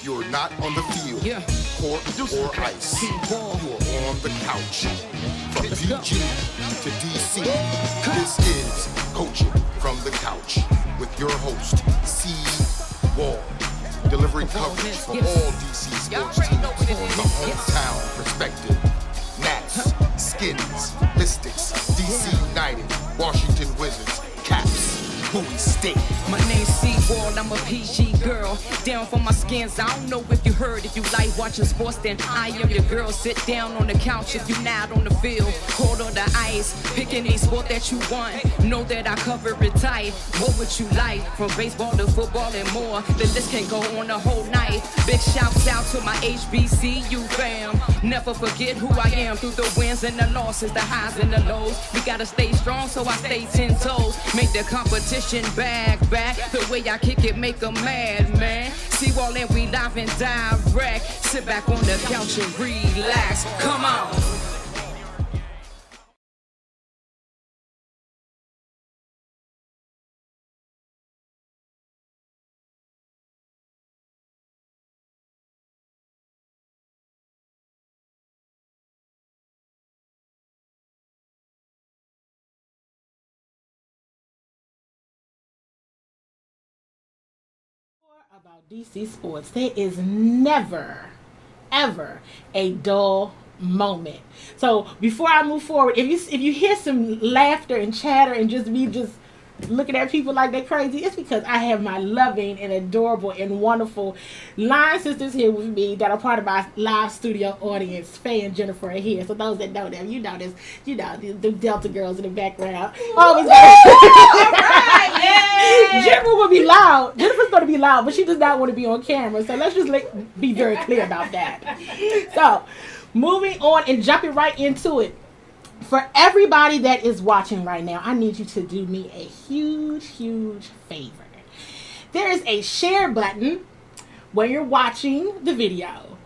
You're not on the field, court, or ice. You are on the couch. From PG to DC, this is Coaching from the Couch with your host, CWall. Delivering coverage for all DC sports teams from the hometown perspective. Nats, Skins, Mystics, DC United, Washington Wizards, Caps, Bowie State. My name's CWall, I'm a PG girl. Down for my skins, I don't know if you heard. If you like watching sports, then I am your girl. Sit down on the couch if you not on the field. Cold on the ice, pick any sport that you want. Know that I cover it tight. What would you like? From baseball to football and more. The list can go on the whole night. Big shouts out to my HBCU fam. Never forget who I am through the wins and the losses, the highs and the lows. We gotta stay strong, so I stay 10 toes. Make the competition back. The way I kick it make them mad, man. CWall and we live and direct. Sit back on the couch and relax. Come on. About DC sports, there is never, ever a dull moment. So before I move forward, if you hear some laughter and chatter and just me just looking at people like they're crazy, it's because I have my loving and adorable and wonderful line sisters here with me that are part of my live studio audience. Faye and Jennifer are here. So those that know them, you know this, the Delta girls in the background. Always Jennifer will be loud. Jennifer's going to be loud, but she does not want to be on camera. So let's just be very clear about that. So moving on and jumping right into it. For everybody that is watching right now, I need you to do me a huge, huge favor. There is a share button when you're watching the video.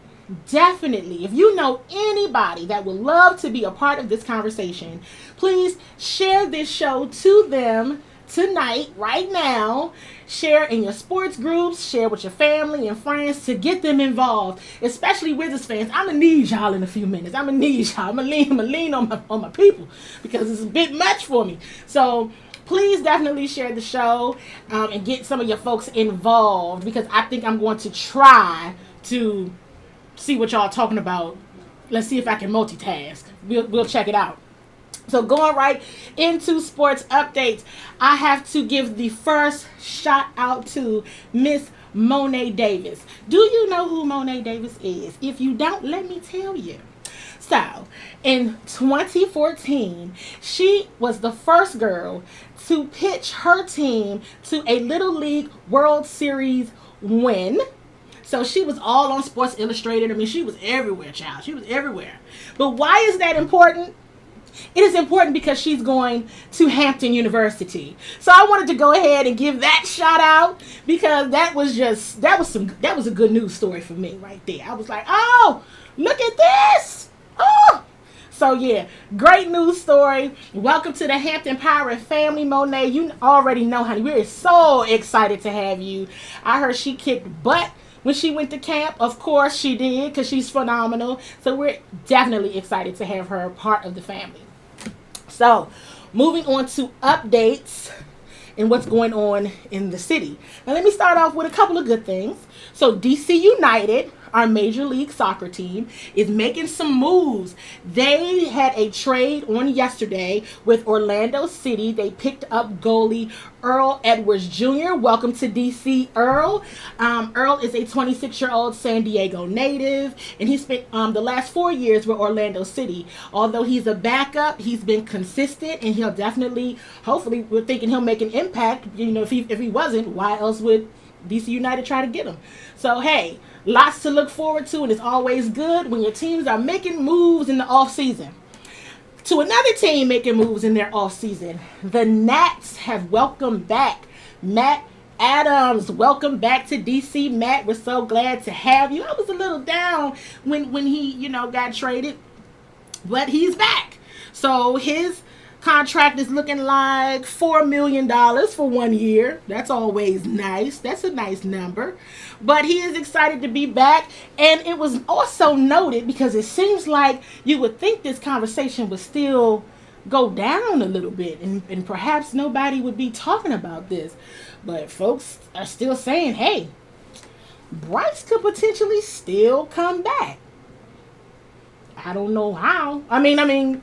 Definitely, if you know anybody that would love to be a part of this conversation, please share this show to them tonight, right now. Share in your sports groups, share with your family and friends to get them involved, especially Wizards fans. I'm gonna need y'all in a few minutes. I'm gonna lean on my people because it's a bit much for me. So please definitely share the show and get some of your folks involved, because I think I'm going to try to see what y'all talking about. Let's see if I can multitask. We'll check it out. So going right into sports updates, I have to give the first shout out to Miss Monet Davis. Do you know who Monet Davis is? If you don't, let me tell you. So, in 2014, she was the first girl to pitch her team to a Little League World Series win. So she was all on Sports Illustrated. I mean, she was everywhere, child. She was everywhere. But why is that important? It is important because she's going to Hampton University. So I wanted to go ahead and give that shout out, because that was a good news story for me right there. I was like, oh, look at this. Oh. So yeah, great news story. Welcome to the Hampton Pirate family, Monet. You already know, honey, we're so excited to have you. I heard she kicked butt when she went to camp. Of course she did, because she's phenomenal. So we're definitely excited to have her part of the family. So, moving on to updates and what's going on in the city. Now, let me start off with a couple of good things. So, DC United, our Major League Soccer team, is making some moves. They had a trade on yesterday with Orlando City. They picked up goalie Earl Edwards Jr. Welcome to DC, Earl. Earl is a 26-year-old San Diego native, and he spent the last 4 years with Orlando City. Although he's a backup, he's been consistent, and he'll definitely, hopefully, we're thinking he'll make an impact. You know, if he wasn't, why else would DC United try to get him? So, hey, lots to look forward to, and it's always good when your teams are making moves in the offseason. To another team making moves in their offseason, the Nats have welcomed back Matt Adams. Welcome back to DC, Matt. We're so glad to have you. I was a little down when he, got traded, but he's back. So his Contract is looking like $4 million for 1 year. That's always nice. That's a nice number. But he is excited to be back. And it was also noted, because it seems like you would think this conversation would still go down a little bit, and perhaps nobody would be talking about this. But folks are still saying, hey, Bryce could potentially still come back. I don't know how. I mean,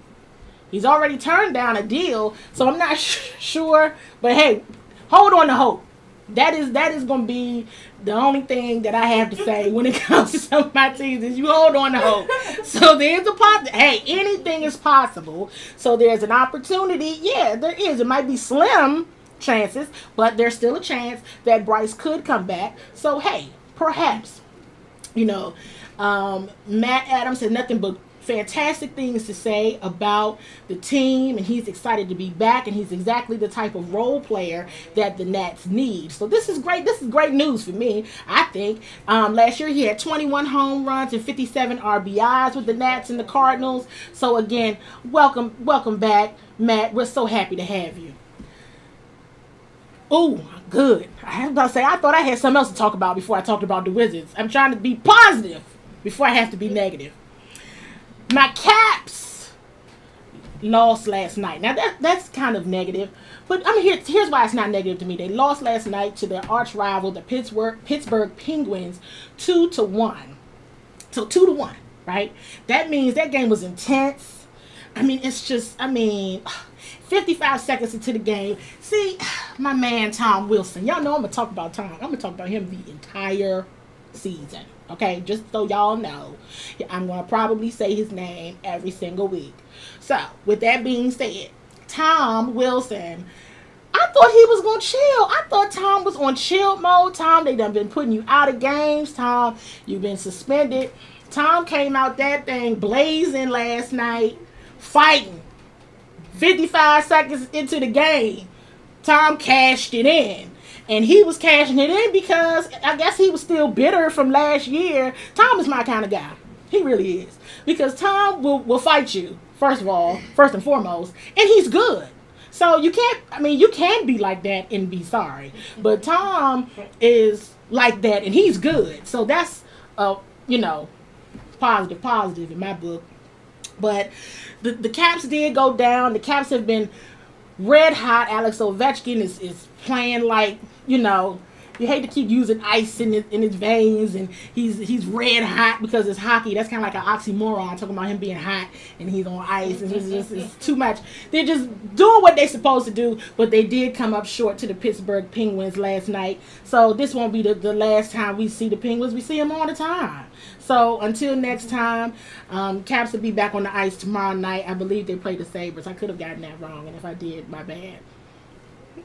he's already turned down a deal, so I'm not sure. But hey, hold on to hope. That is going to be the only thing that I have to say when it comes to some of my teams, is you hold on to hope. So there's hey, anything is possible. So there's an opportunity. Yeah, there is. It might be slim chances, but there's still a chance that Bryce could come back. So hey, perhaps, Matt Adams has nothing but fantastic things to say about the team, and he's excited to be back, and he's exactly the type of role player that the Nats need. So this is great. This is great news for me, I think. Last year he had 21 home runs and 57 RBIs with the Nats and the Cardinals. So again, welcome back, Matt. We're so happy to have you. Oh, good. I was about to say, I thought I had something else to talk about before I talked about the Wizards. I'm trying to be positive before I have to be negative. My Caps lost last night. Now that's kind of negative, but here's why it's not negative to me. They lost last night to their arch rival, the Pittsburgh Penguins, 2-1. So 2-1, right? That means that game was intense. It's just 55 seconds into the game. See, my man Tom Wilson. Y'all know I'm gonna talk about Tom. I'm gonna talk about him the entire season. Okay, just so y'all know, I'm going to probably say his name every single week. So, with that being said, Tom Wilson, I thought he was going to chill. I thought Tom was on chill mode. Tom, they done been putting you out of games. Tom, you've been suspended. Tom came out that thing blazing last night, fighting. 55 seconds into the game, Tom cashed it in. And he was cashing it in because I guess he was still bitter from last year. Tom is my kind of guy. He really is. Because Tom will fight you, first and foremost. And he's good. So you can be like that and be sorry. But Tom is like that and he's good. So that's, positive in my book. But the Caps did go down. The Caps have been red hot. Alex Ovechkin is playing like, you hate to keep using ice in his veins, and he's red hot because it's hockey. That's kind of like an oxymoron, talking about him being hot and he's on ice. And it's too much. They're just doing what they're supposed to do, but they did come up short to the Pittsburgh Penguins last night. So this won't be the last time we see the Penguins. We see them all the time. So until next time, Caps will be back on the ice tomorrow night. I believe they play the Sabres. I could have gotten that wrong, and if I did, my bad.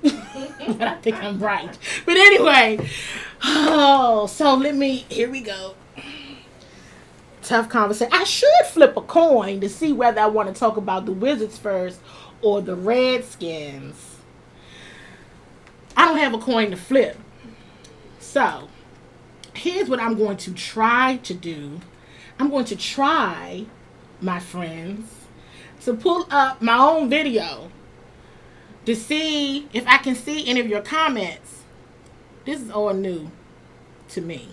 But I think I'm right. But anyway, here we go. Tough conversation. I should flip a coin to see whether I want to talk about the Wizards first or the Redskins. I don't have a coin to flip. So, here's what I'm going to try to do. I'm going to try, my friends, to pull up my own video to see if I can see any of your comments. This is all new to me.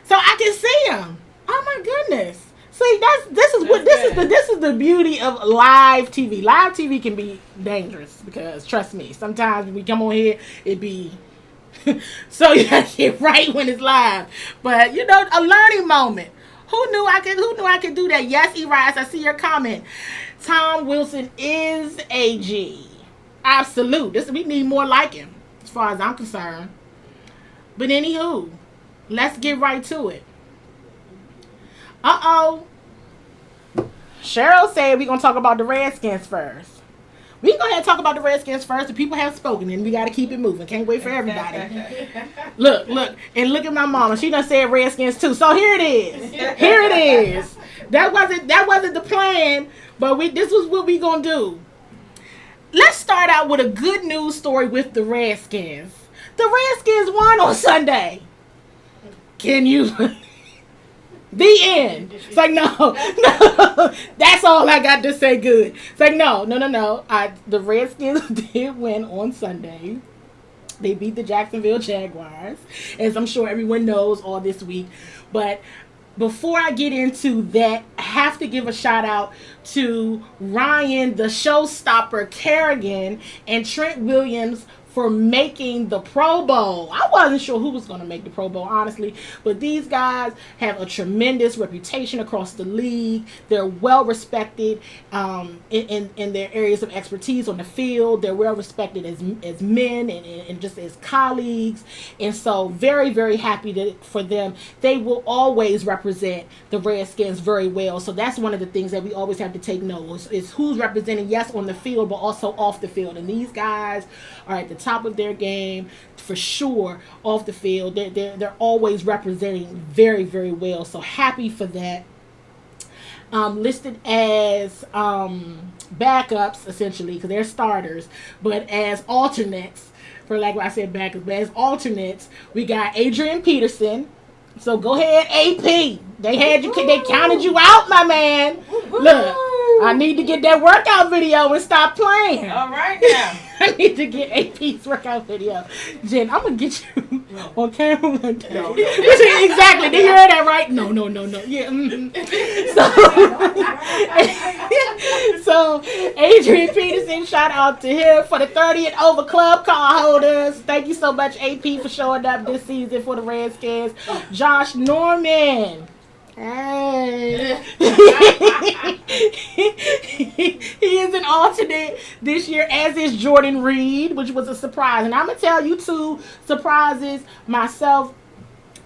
So I can see them. Oh my goodness. See, this is the beauty of live TV. Live TV can be dangerous because trust me, sometimes when we come on here, it be so you gotta get right when it's live. But a learning moment. Who knew I could do that? Yes, E-Rise, I see your comment. Tom Wilson is a G. Absolute. We need more like him, as far as I'm concerned. But anywho, let's get right to it. Cheryl said we're gonna talk about the Redskins first. We can go ahead and talk about the Redskins first. The people have spoken, and we got to keep it moving. Can't wait for everybody. Look, and look at my mama. She done said Redskins too. So here it is. Here it is. That wasn't the plan, but this was what we gonna do. Let's start out with a good news story with the Redskins. The Redskins won on Sunday. Can you? The end. It's like, no, no. That's all I got to say good. It's like, no. The Redskins did win on Sunday. They beat the Jacksonville Jaguars, as I'm sure everyone knows all this week. But before I get into that, I have to give a shout out to Ryan, the showstopper Kerrigan, and Trent Williams for making the Pro Bowl. I wasn't sure who was going to make the Pro Bowl, honestly, but these guys have a tremendous reputation across the league. They're well respected in their areas of expertise on the field. They're well respected as men and just as colleagues, and so very, very happy for them. They will always represent the Redskins very well, so that's one of the things that we always have to take note is who's representing, yes, on the field, but also off the field, and these guys are at the top of their game for sure. Off the field, they're always representing very, very well, so happy for that. Listed as backups essentially because they're starters, but as alternates, for like what I said backups, but as alternates, we got Adrian Peterson. So go ahead, AP. They had you. They counted you out, my man. Look, I need to get that workout video and stop playing. All right now. I need to get AP's workout video. Jen, I'm gonna get you on camera one day. No. Exactly. Did you hear that right? No. Yeah. So Adrian Peterson, shout out to him for the 30th over club car holders. Thank you so much, AP, for showing up this season for the Redskins. Josh Norman. Hey. He is an alternate this year, as is Jordan Reed, which was a surprise. And I'm going to tell you two surprises myself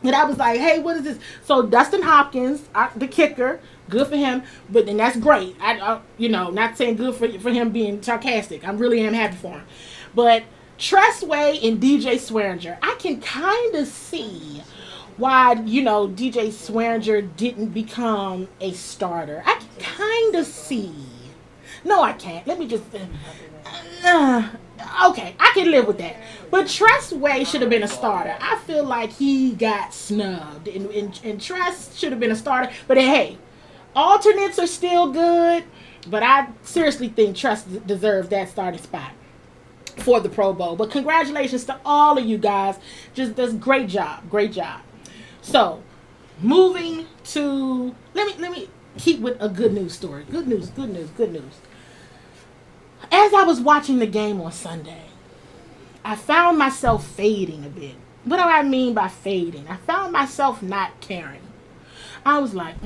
that I was like, hey, what is this? So Dustin Hopkins, the kicker, good for him, but then that's great. I not saying good for him being sarcastic. I really am happy for him. But Tressway and DJ Swearinger, I can kind of see why, DJ Swearinger didn't become a starter. I can kind of see. No, I can't. Let me just... okay, I can live with that. But Tressway should have been a starter. I feel like he got snubbed. And Tress should have been a starter. But hey, alternates are still good. But I seriously think Tress deserves that starting spot for the Pro Bowl. But congratulations to all of you guys. Just that's great job. Great job. So, moving to let me keep with a good news story. Good news. As I was watching the game on Sunday, I found myself fading a bit. What do I mean by fading? I found myself not caring. I was like,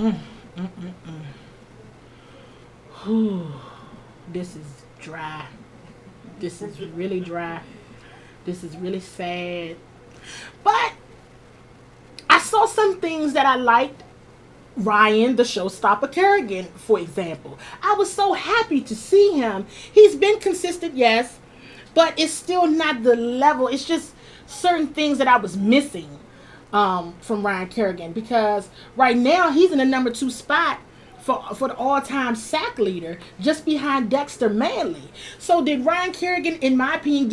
Whew, this is dry. This is really dry. This is really sad. But I saw some things that I liked. Ryan, the showstopper Kerrigan, for example. I was so happy to see him. He's been consistent, yes, but it's still not the level. It's just certain things that I was missing from Ryan Kerrigan, because right now he's in the number 2 spot for the all-time sack leader, just behind Dexter Manley. So did Ryan Kerrigan, in my opinion,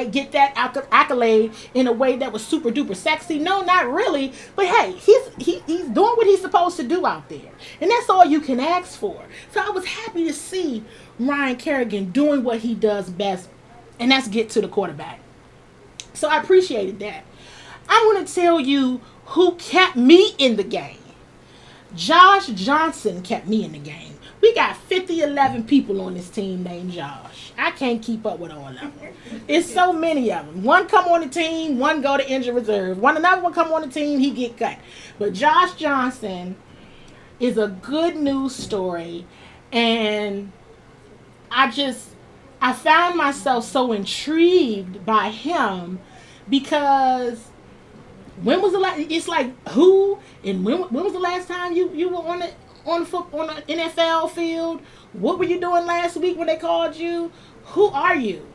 get that accolade in a way that was super duper sexy? No, not really. But hey, he's doing what he's supposed to do out there, and that's all you can ask for. So I was happy to see Ryan Kerrigan doing what he does best, and that's get to the quarterback. So I appreciated that. I want to tell you who kept me in the game. Josh Johnson kept me in the game. We got 11 people on this team named Josh. I can't keep up with all of them. It's so many of them. One come on the team, one go to injured reserve. Another one come on the team, he get cut. But Josh Johnson is a good news story, and I found myself so intrigued by him, because when was the last? It's like who and when was the last time you were on the NFL field? What were you doing last week when they called you? Who are you?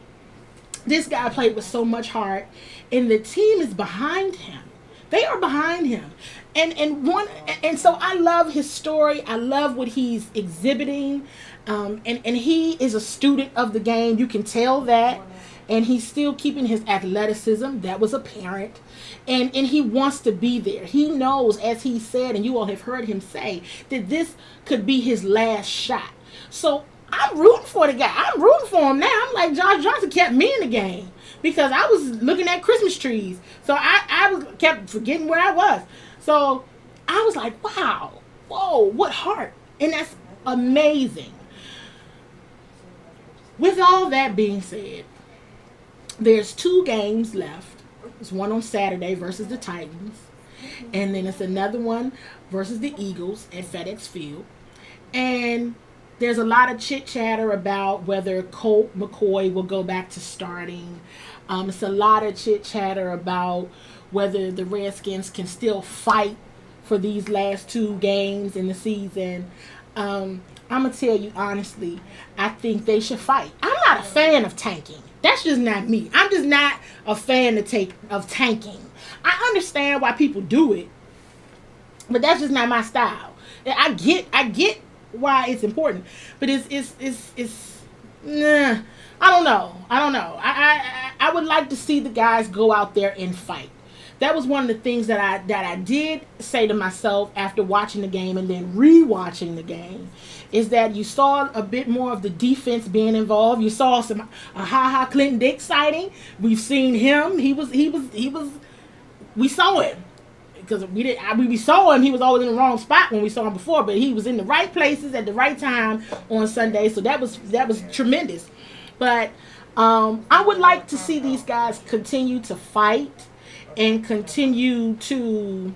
This guy played with so much heart, and the team is behind him. They are behind him, and so I love his story. I love what he's exhibiting, and he is a student of the game. You can tell that. and he's still keeping his athleticism. That was apparent. And he wants to be there. He knows, as he said, and you all have heard him say, that this could be his last shot. So I'm rooting for the guy. I'm rooting for him now. I'm like, Josh Johnson kept me in the game because I was looking at Christmas trees. So I kept forgetting where I was. So I was like, wow, whoa, what heart. And that's amazing. With all that being said, there's 2 games left. It's one on Saturday versus the Titans. And then it's another one versus the Eagles at FedEx Field. And there's a lot of chit-chatter about whether Colt McCoy will go back to starting. It's a lot of chit-chatter about whether the Redskins can still fight for these last 2 games in the season. I'm going to tell you honestly, I think they should fight. I'm not a fan of tanking. That's just not me. I'm just not a fan of tanking. I understand why people do it, but that's just not my style. I get why it's important, but it's nah. I don't know. I would like to see the guys go out there and fight. That was one of the things that I did say to myself after watching the game and then re-watching the game, is that you saw a bit more of the defense being involved. You saw a Ha Clinton Dix sighting. We've seen him. We saw him because we saw him. He was always in the wrong spot when we saw him before, but he was in the right places at the right time on Sunday. So that was tremendous. But I would like to see these guys continue to fight and continue to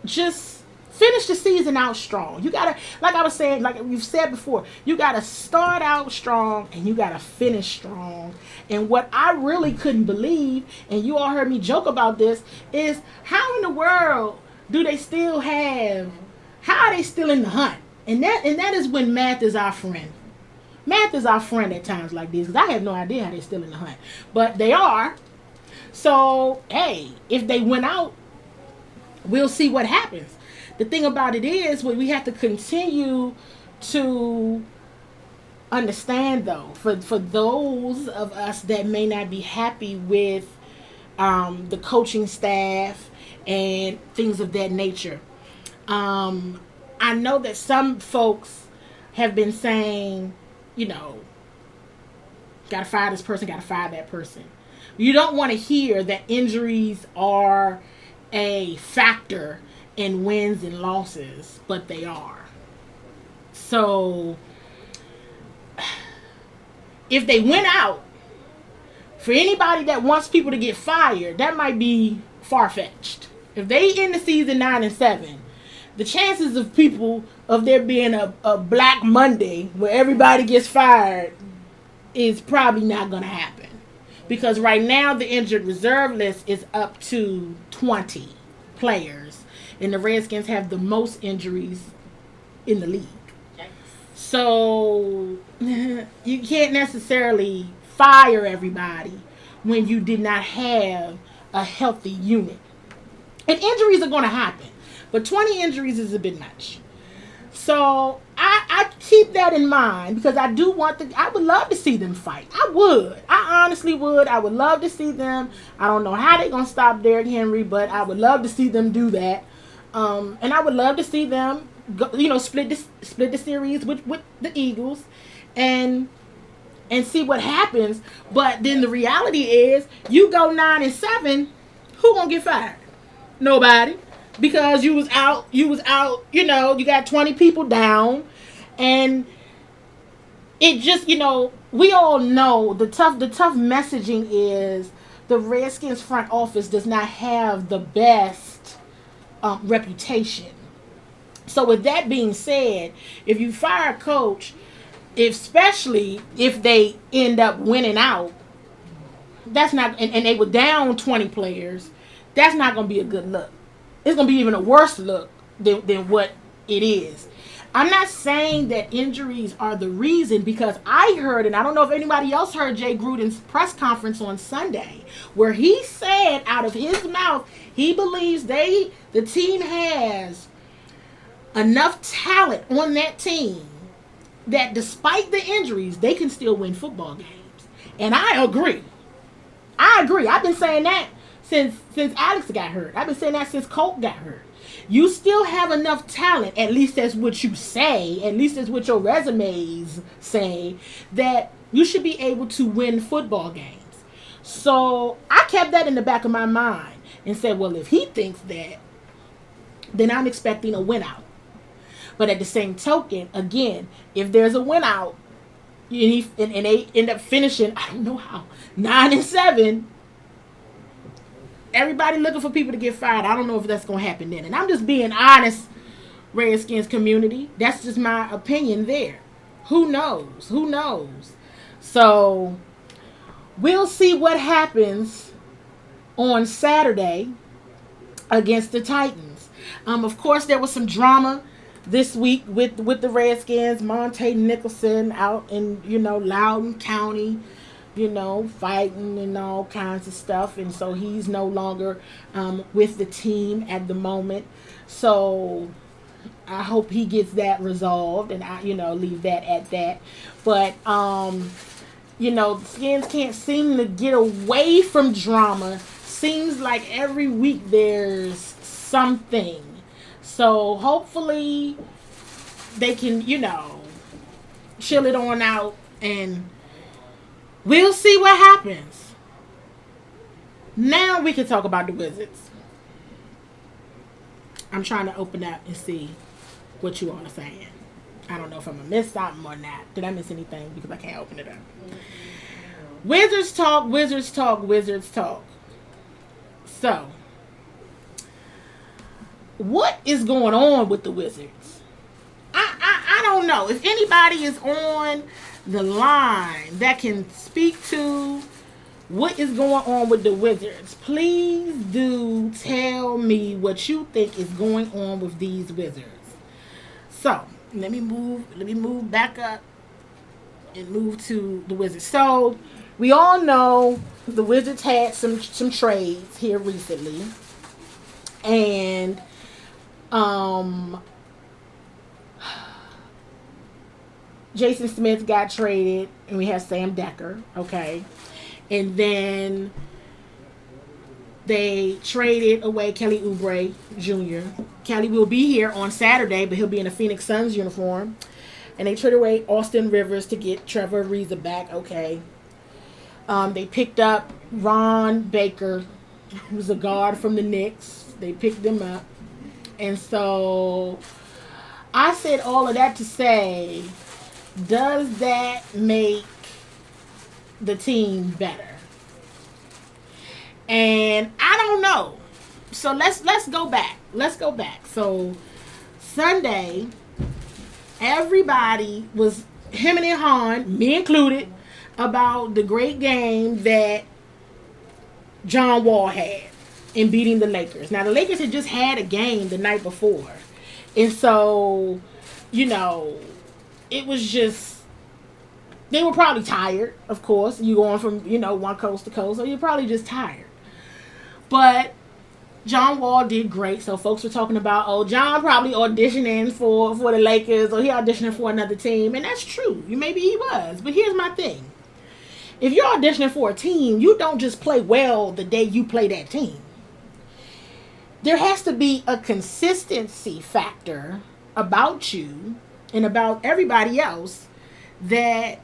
just finish the season out strong. You gotta, like I was saying, like we've said before, you gotta start out strong and you gotta finish strong. And what I really couldn't believe, and you all heard me joke about this, is how in the world do they still have, how are they still in the hunt? And that is when math is our friend. Math is our friend at times like these, because I have no idea how they're still in the hunt. But they are. So, hey, if they win out, we'll see what happens. The thing about it is, we have to continue to understand, though, for those of us that may not be happy with the coaching staff and things of that nature. I know that some folks have been saying, gotta fire this person, gotta fire that person. You don't want to hear that injuries are a factor in wins and losses, but they are. So, if they win out, for anybody that wants people to get fired, that might be far-fetched. If they end the season 9-7, the chances of there being a Black Monday where everybody gets fired is probably not going to happen. Because right now the injured reserve list is up to 20 players. And the Redskins have the most injuries in the league. So you can't necessarily fire everybody when you did not have a healthy unit. And injuries are going to happen. But 20 injuries is a bit much. So I keep that in mind because I would love to see them fight. I would. I honestly would. I would love to see them. I don't know how they're going to stop Derrick Henry, but I would love to see them do that. And I would love to see them go, split the series with the Eagles and see what happens. But then the reality is you go 9-7, who going to get fired? Nobody. Because you was out, you got 20 people down, and it just, we all know the tough messaging is the Redskins front office does not have the best reputation. So with that being said, if you fire a coach, especially if they end up winning out, that's not, and they were down 20 players, that's not going to be a good look. It's going to be even a worse look than what it is. I'm not saying that injuries are the reason, because I heard, and I don't know if anybody else heard Jay Gruden's press conference on Sunday, where he said out of his mouth he believes the team has enough talent on that team that despite the injuries, they can still win football games. And I agree. I've been saying that since Alex got hurt. I've been saying that since Colt got hurt. You still have enough talent, at least that's what you say, at least that's what your resumes say, that you should be able to win football games. So I kept that in the back of my mind and said, well, if he thinks that, then I'm expecting a win out. But at the same token, again, if there's a win out, and they end up finishing, I don't know how, 9-7, everybody looking for people to get fired. I don't know if that's going to happen then. And I'm just being honest, Redskins community. That's just my opinion there. Who knows? Who knows? So we'll see what happens on Saturday against the Titans. Of course, there was some drama this week with the Redskins. Monte Nicholson out in, Loudoun County, fighting and all kinds of stuff. And so he's no longer with the team at the moment. So I hope he gets that resolved, and I, leave that at that. But, the Skins can't seem to get away from drama. Seems like every week there's something. So hopefully they can, chill it on out, and we'll see what happens. Now we can talk about the Wizards. I'm trying to open up and see what you all are saying. I don't know if I'm going to miss something or not. Did I miss anything? Because I can't open it up. Wizards talk, Wizards talk, Wizards talk. So, what is going on with the Wizards? I don't know. If anybody is on the line that can speak to what is going on with the Wizards, please do tell me what you think is going on with these Wizards. So, let me move back up and move to the Wizards. So, we all know the Wizards had some trades here recently. And Jason Smith got traded, and we have Sam Decker, okay? And then they traded away Kelly Oubre Jr. Kelly will be here on Saturday, but he'll be in a Phoenix Suns uniform. And they traded away Austin Rivers to get Trevor Ariza back, okay? They picked up Ron Baker, who's a guard from the Knicks. They picked him up. And so I said all of that to say, does that make the team better? And I don't know. So let's go back. Let's go back. So Sunday, everybody was hemming and hawing, me included, about the great game that John Wall had in beating the Lakers. Now, the Lakers had just had a game the night before. And so, it was just, they were probably tired, of course. You going from, one coast to coast, so you're probably just tired. But John Wall did great. So folks were talking about, John probably auditioning for the Lakers, or he auditioning for another team. And that's true. Maybe he was. But here's my thing. If you're auditioning for a team, you don't just play well the day you play that team. There has to be a consistency factor about you and about everybody else that,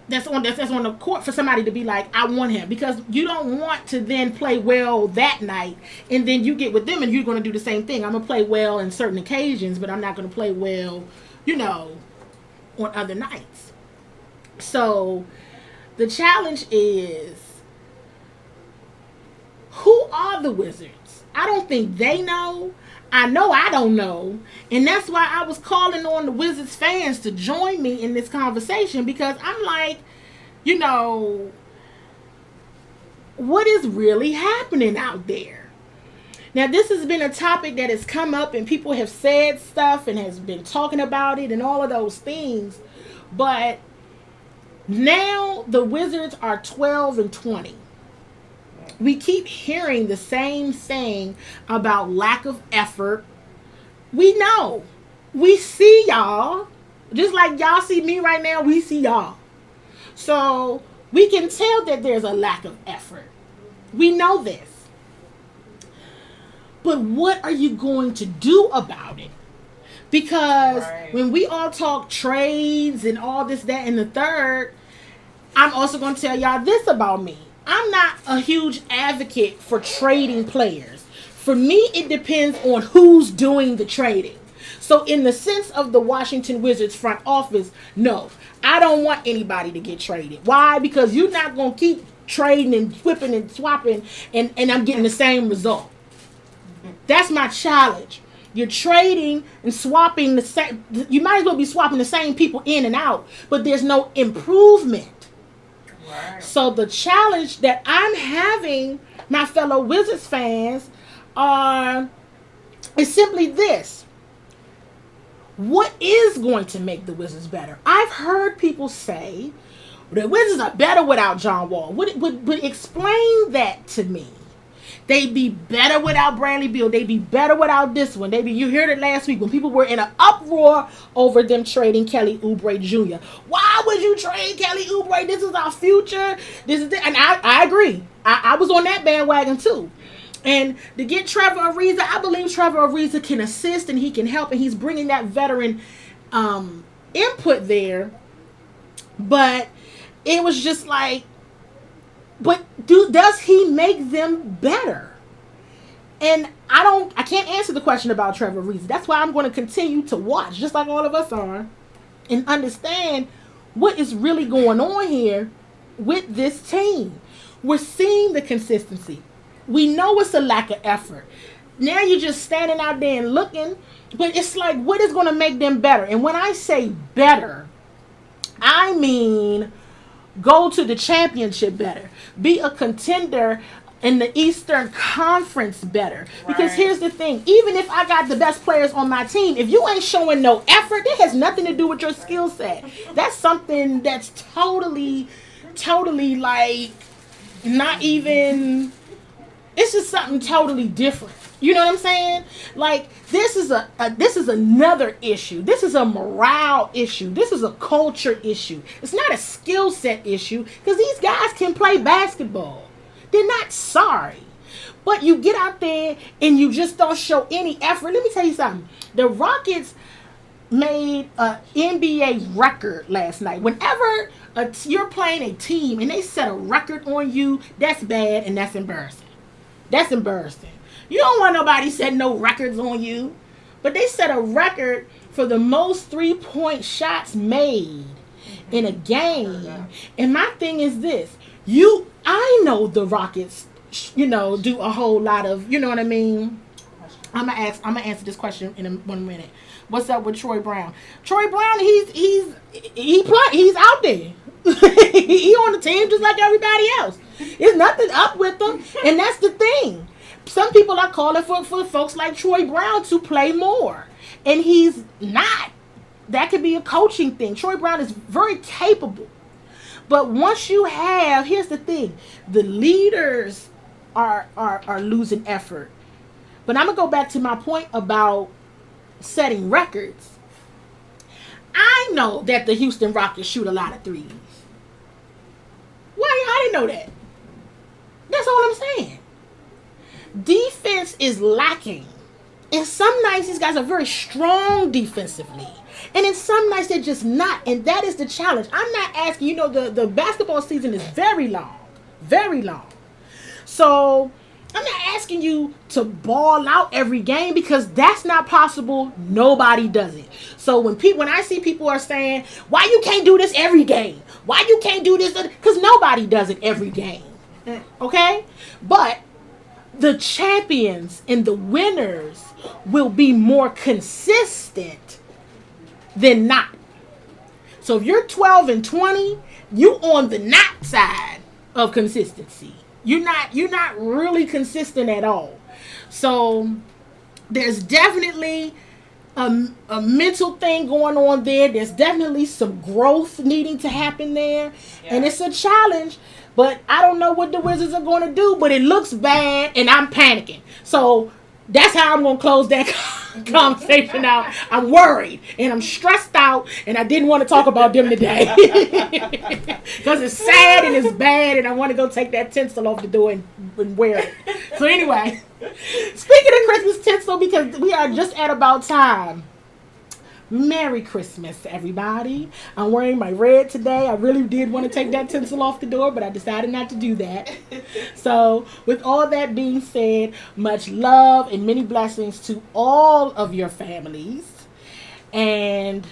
that's on the court for somebody to be like, I want him. Because you don't want to then play well that night and then you get with them and you're going to do the same thing. I'm going to play well in certain occasions, but I'm not going to play well, on other nights. So the challenge is, who are the Wizards? I don't think they know. I know I don't know. And that's why I was calling on the Wizards fans to join me in this conversation, because I'm like, what is really happening out there? Now, this has been a topic that has come up and people have said stuff and has been talking about it and all of those things. But now the Wizards are 12-20. We keep hearing the same thing about lack of effort. We know. We see y'all. Just like y'all see me right now, we see y'all. So we can tell that there's a lack of effort. We know this. But what are you going to do about it? Because when we all talk trades and all this, that, and the third, I'm also going to tell y'all this about me. I'm not a huge advocate for trading players. For me, it depends on who's doing the trading. So in the sense of the Washington Wizards front office, no, I don't want anybody to get traded. Why? Because you're not going to keep trading and flipping and swapping and I'm getting the same result. That's my challenge. You're trading and swapping the same. You might as well be swapping the same people in and out, but there's no improvement. Right. So the challenge that I'm having, my fellow Wizards fans, is simply this. What is going to make the Wizards better? I've heard people say the Wizards are better without John Wall. Would explain that to me. They'd be better without Bradley Beal. They'd be better without this one. You heard it last week when people were in an uproar over them trading Kelly Oubre Jr. Why would you trade Kelly Oubre? This is our future. This is and I agree. I was on that bandwagon too. And to get Trevor Ariza, I believe Trevor Ariza can assist and he can help, and he's bringing that veteran input there. But it was just like, but does he make them better? And I can't answer the question about Trevor Ariza. That's why I'm going to continue to watch, just like all of us are, and understand what is really going on here with this team. We're seeing the consistency. We know it's a lack of effort. Now you're just standing out there and looking, but it's like, what is going to make them better? And when I say better, I mean go to the championship better. Be a contender in the Eastern Conference better. Because here's the thing. Even if I got the best players on my team, if you ain't showing no effort, that has nothing to do with your skill set. That's something that's totally like not even... It's just something totally different. You know what I'm saying? Like, this is another issue. This is a morale issue. This is a culture issue. It's not a skill set issue, because these guys can play basketball. They're not sorry. But you get out there and you just don't show any effort. Let me tell you something. The Rockets made an NBA record last night. Whenever you're playing a team and they set a record on you, that's bad and that's embarrassing. That's embarrassing. You don't want nobody setting no records on you. But they set a record for the most 3-point shots made in a game. And my thing is this. I know the Rockets, do a whole lot of, you know what I mean? I'm gonna answer this question in 1 minute. What's up with Troy Brown? Troy Brown, he's out there. He on the team just like everybody else. There's nothing up with them, and that's the thing. Some people are calling for folks like Troy Brown to play more, and he's not. That could be a coaching thing. Troy Brown is very capable, but once you have, here's the thing: the leaders are losing effort. But I'm gonna go back to my point about setting records. I know that the Houston Rockets shoot a lot of threes. Why? I didn't know that. That's all I'm saying. Defense is lacking. And some nights these guys are very strong defensively. And in some nights they're just not. And that is the challenge. I'm not asking, the basketball season is very long. Very long. So I'm not asking you to ball out every game, because that's not possible. Nobody does it. So when I see people are saying, why you can't do this every game? Why you can't do this? Because nobody does it every game. Okay? But the champions and the winners will be more consistent than not. So if you're 12-20, you on the not side of consistency. You're not really consistent at all. So there's definitely a mental thing going on there. There's definitely some growth needing to happen there. Yeah. And it's a challenge. But I don't know what the Wizards are going to do. But it looks bad and I'm panicking. So that's how I'm going to close that conversation out. I'm worried and I'm stressed out, and I didn't want to talk about them today because it's sad and it's bad, and I want to go take that tinsel off the door and wear it. So anyway, speaking of Christmas tinsel, because we are just at about time. Merry Christmas, everybody. I'm wearing my red today. I really did want to take that tinsel off the door, but I decided not to do that. So, with all that being said, much love and many blessings to all of your families. And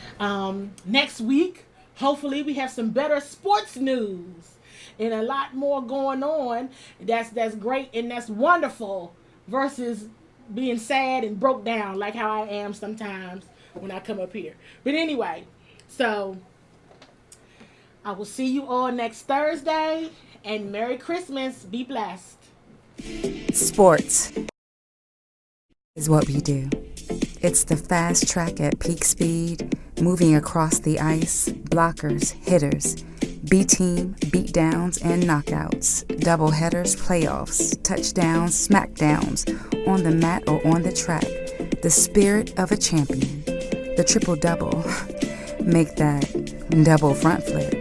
next week, hopefully, we have some better sports news and a lot more going on. That's great and that's wonderful versus being sad and broke down like how I am sometimes when I come up here. But anyway, so I will see you all next Thursday, and Merry Christmas. Be blessed. Sports is what we do. It's the fast track at peak speed, moving across the ice, blockers, hitters, B-team, beatdowns, and knockouts, doubleheaders, playoffs, touchdowns, smackdowns, on the mat or on the track. The spirit of a champion. The triple-double. Make that double front flip.